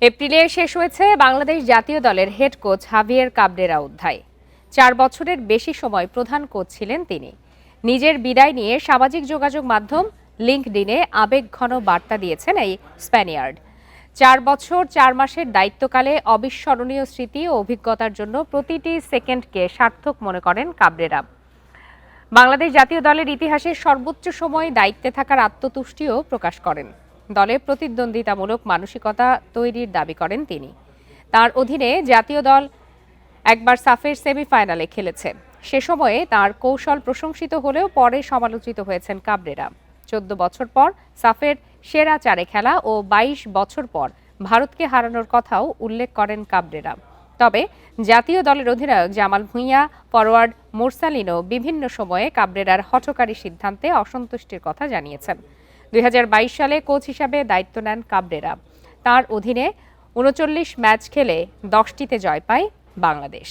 এপ্রিলে শেষ হয়েছে বাংলাদেশ জাতীয় দলের হেড কোচ হাভিয়ের কাবরেরা অধ্যায়। 4 বছরের বেশি সময় প্রধান কোচ ছিলেন তিনি। নিজের বিদায় নিয়ে সামাজিক যোগাযোগ মাধ্যম লিঙ্কডইনে আবেগঘন বার্তা দিয়েছেন এই স্প্যানিয়ার্ড। 4 বছর 4 মাসের দায়িত্বকালে অবিস্মরণীয় স্মৃতি ও অভিজ্ঞতার জন্য প্রতিটি সেকেন্ডকে সার্থক মনে করেন কাবরেরা। বাংলাদেশ জাতীয় দলের ইতিহাসে সর্বোচ্চ সময় দায়িত্বে থাকার আত্মতুষ্টিও প্রকাশ করেন। দলে প্রতিদ্বন্দ্বিতামূলক মানসিকতা তৈরির দাবি করেন তিনি। তার অধীনে জাতীয় দল একবার সাফের সেমিফাইনালে খেলেছে। সে সময়ে তার কৌশল প্রশংসিত হলেও পরে সমালোচিত হয়েছেন কাবরেরা। 14 বছর পর সাফের সেরা 4-এ খেলা ও 22 বছর পর ভারতকে হারানোর কথাও উল্লেখ করেন কাবরেরা। তবে জাতীয় দলের অধিনায়ক জামাল ভুঁইয়া, ফরোয়ার্ড মোরসালিনও বিভিন্ন সময়ে কাবরেরার হঠকারী সিদ্ধান্তে অসন্তুষ্টির কথা জানিয়েছেন। 2022 সালে কোচ হিসাবে দায়িত্ব নেন কাবরেরা। তার অধীনে 39 ম্যাচ খেলে 10টিতে জয় পায় বাংলাদেশ।